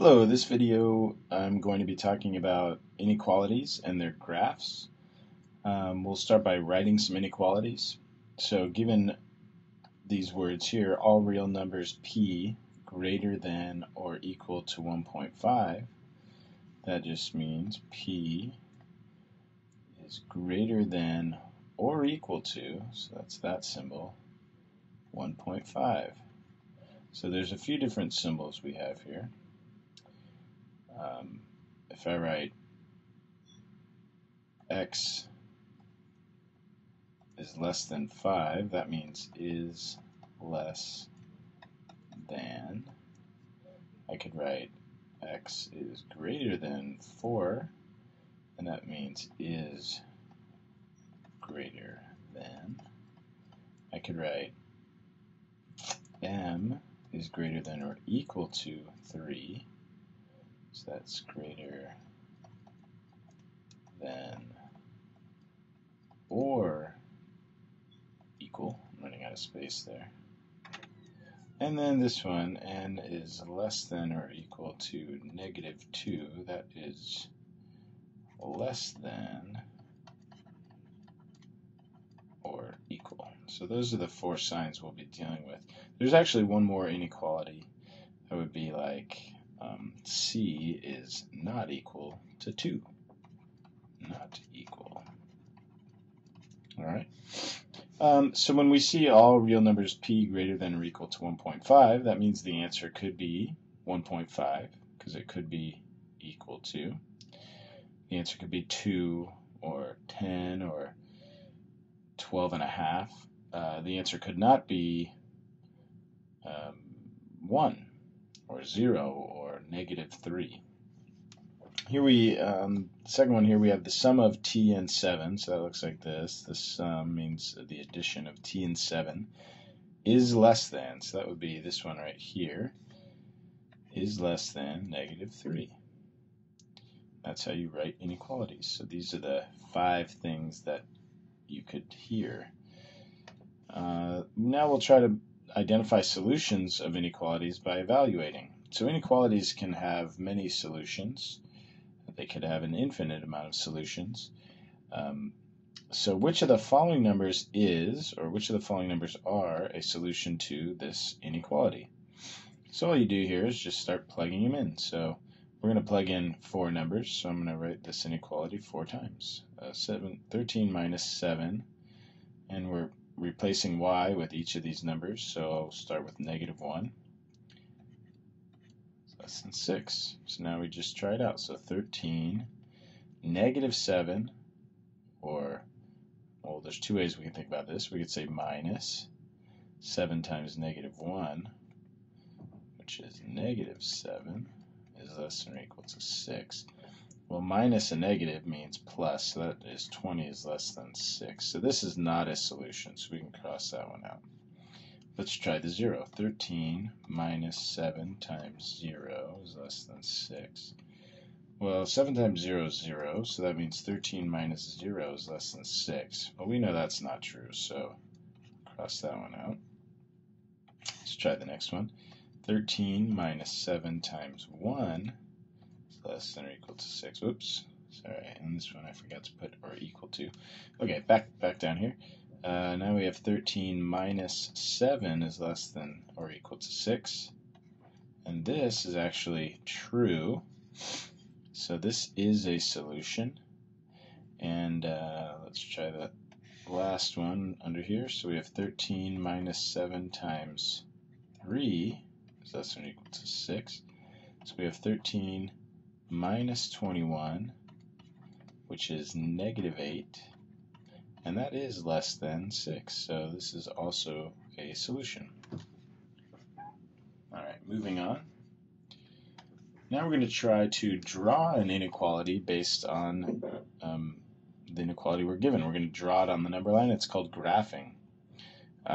Hello, this video I'm going to be talking about inequalities and their graphs. We'll start by writing some inequalities. So given these words here, all real numbers p greater than or equal to 1.5, that just means p is greater than or equal to, so that's that symbol, 1.5. So there's a few different symbols we have here. If I write x is less than 5, that means is less than. I could write x is greater than 4, and that means is greater than. I could write m is greater than or equal to 3, so that's greater than or equal. I'm running out of space there. And then this one, n is less than or equal to -2. That is less than or equal. So those are the four signs we'll be dealing with. There's actually one more inequality that would be like c is not equal to 2. Not equal. Alright. So when we see all real numbers p greater than or equal to 1.5, that means the answer could be 1.5, because it could be equal to. The answer could be 2 or 10 or 12.5. The answer could not be 1 or 0 or -3. Here we, second one here, we have the sum of t and 7, so that looks like this. The sum means the addition of t and 7 is less than, so that would be this one right here, is less than -3. That's how you write inequalities. So these are the 5 things that you could hear. Now we'll try to identify solutions of inequalities by evaluating. So inequalities can have many solutions. They could have an infinite amount of solutions. So which of the following numbers is, or which of the following numbers are, a solution to this inequality? So all you do here is just start plugging them in. So we're going to plug in 4 numbers, so I'm going to write this inequality 4 times. 13 minus 7, and we're replacing y with each of these numbers, so I'll start with -1. Less than 6. So now we just try it out. So 13, -7, or, well, there's 2 ways we can think about this. We could say minus 7 times -1, which is -7, is less than or equal to 6. Well, minus a negative means plus, so that is 20 is less than 6. So this is not a solution, so we can cross that one out. Let's try the 0. 13 minus 7 times 0 is less than 6. Well, 7 times 0 is 0, so that means 13 minus 0 is less than 6. Well, we know that's not true, so cross that one out. Let's try the next one. 13 minus 7 times 1 is less than or equal to 6. Whoops, sorry, and this one I forgot to put or equal to. Okay, back down here. Now we have 13 minus 7 is less than or equal to 6. And this is actually true. So this is a solution. And let's try the last one under here. So we have 13 minus 7 times 3 is less than or equal to 6. So we have 13 minus 21, which is -8. And that is less than 6, so this is also a solution. Alright, moving on. Now we're going to try to draw an inequality based on the inequality we're given. We're going to draw it on the number line. It's called graphing.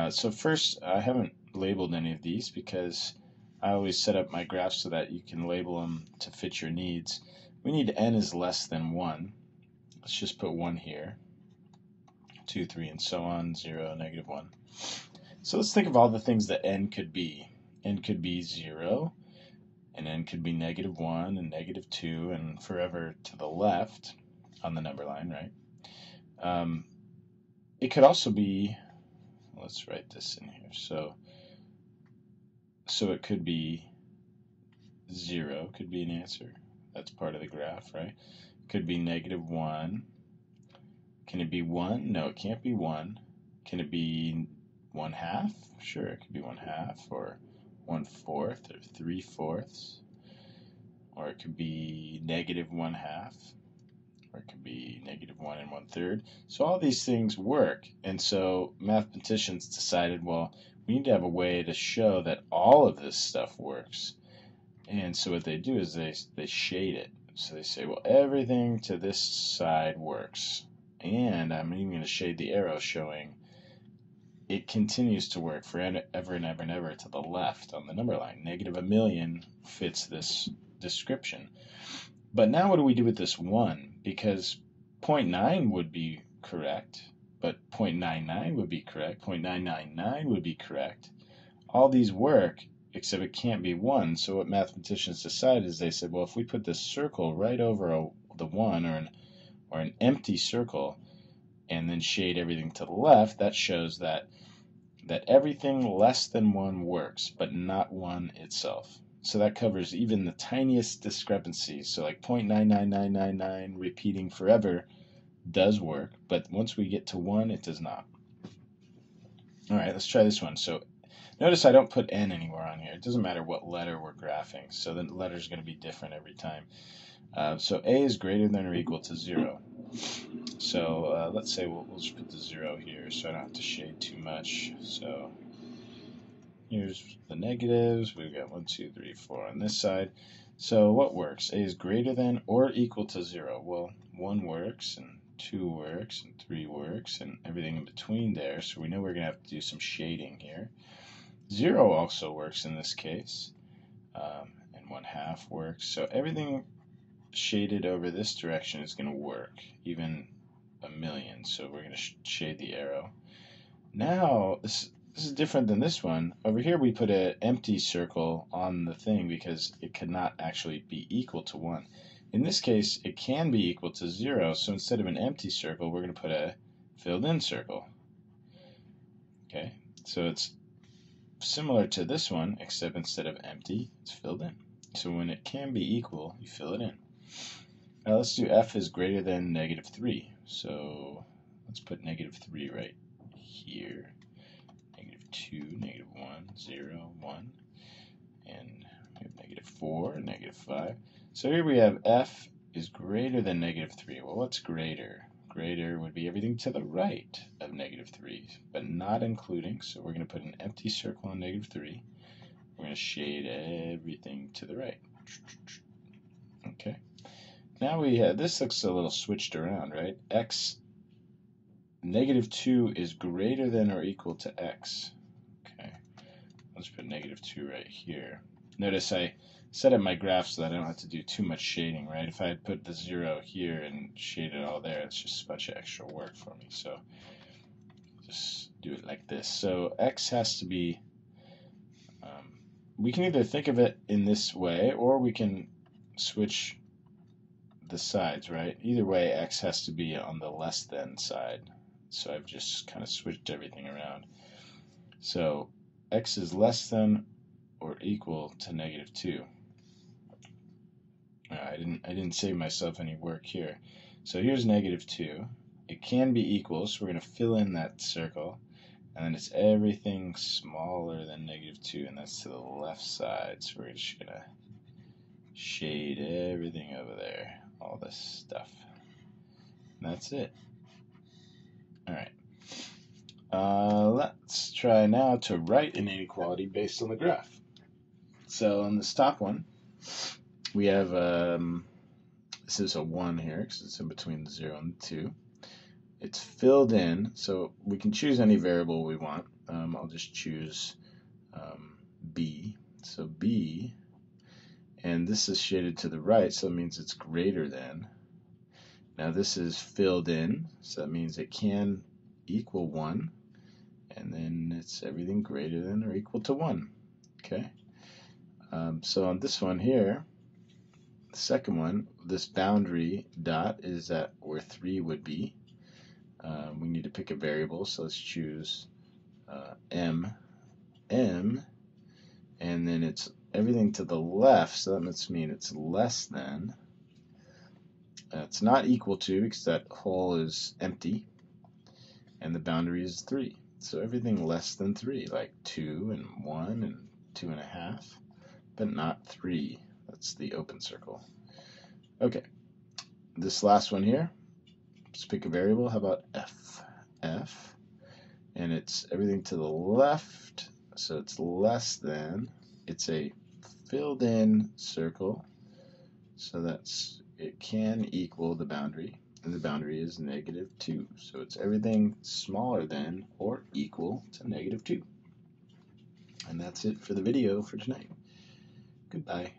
So first, I haven't labeled any of these because I always set up my graphs so that you can label them to fit your needs. We need n is less than 1. Let's just put 1 here. 2, 3, and so on, 0, -1. So let's think of all the things that n could be. N could be 0, and n could be -1 and -2 and forever to the left on the number line, right? It could also be, let's write this in here, so it could be 0, could be an answer. That's part of the graph, right? It could be -1. Can it be 1? No, it can't be 1. Can it be 1/2? Sure, it could be 1/2, or 1/4, or 3/4, or it could be -1/2, or it could be -1 1/3. So all these things work, and so mathematicians decided, well, we need to have a way to show that all of this stuff works. And so what they do is they shade it. So they say, well, everything to this side works. And I'm even going to shade the arrow showing it continues to work forever and ever and ever to the left on the number line. -1,000,000 fits this description. But now what do we do with this 1? Because 0.9 would be correct, but 0.99 would be correct, 0.999 would be correct. All these work, except it can't be 1. So what mathematicians decided is they said, well, if we put this circle right over the 1, or an empty circle, and then shade everything to the left, that shows that everything less than 1 works, but not 1 itself. So that covers even the tiniest discrepancies. So like 0.99999 repeating forever does work, but once we get to 1, it does not. All right, let's try this one. So notice I don't put n anywhere on here. It doesn't matter what letter we're graphing, so the letter is going to be different every time. So a is greater than or equal to 0. So let's say we'll just put the 0 here so I don't have to shade too much. So here's the negatives. We've got 1, 2, 3, 4 on this side. So what works? A is greater than or equal to 0. Well, 1 works, and 2 works, and 3 works, and everything in between there. So we know we're going to have to do some shading here. 0 also works in this case, and 1/2 works. So everything shaded over this direction is going to work, even 1,000,000. So we're going to shade the arrow. Now, this is different than this one. Over here we put an empty circle on the thing because it could not actually be equal to 1. In this case, it can be equal to 0, so instead of an empty circle, we're going to put a filled-in circle. Okay, so it's similar to this one, except instead of empty, it's filled in. So when it can be equal, you fill it in. Now let's do f is greater than -3. So let's put -3 right here. -2, -1, 0, 1, and we have -4, -5. So here we have f is greater than -3. Well, what's greater? Greater would be everything to the right of -3, but not including. So we're going to put an empty circle on -3. We're going to shade everything to the right. Okay. Now we have, this looks a little switched around, right? X, -2 is greater than or equal to x. Okay. Let's put -2 right here. Notice I set up my graph so that I don't have to do too much shading, right? If I had put the 0 here and shaded all there, it's just a bunch of extra work for me. So just do it like this. So x has to be, we can either think of it in this way, or we can switch the sides, right? Either way, x has to be on the less than side. So I've just kind of switched everything around. So x is less than or equal to -2. I didn't save myself any work here. So here's -2. It can be equal, so we're going to fill in that circle, and then it's everything smaller than -2, and that's to the left side. So we're just going to shade everything over there, all this stuff. And that's it. All right. Let's try now to write an inequality based on the graph. So on this top one, we have, this is a 1 here because it's in between the 0 and the 2. It's filled in, so we can choose any variable we want. I'll just choose b. So b, and this is shaded to the right, so that means it's greater than. Now this is filled in, so that means it can equal 1, and then it's everything greater than or equal to 1. Okay. So on this one here, the second one, this boundary dot is at where 3 would be. We need to pick a variable, so let's choose m, and then it's everything to the left, so that must mean it's less than. It's not equal to, because that hole is empty, and the boundary is 3. So everything less than 3, like 2 and 1 and 2.5, but not 3. That's the open circle. Okay, this last one here, let's pick a variable. How about f, and it's everything to the left, so it's less than. It's a filled in circle, so it can equal the boundary, and the boundary is -2, so it's everything smaller than or equal to -2. And that's it for the video for tonight. Goodbye.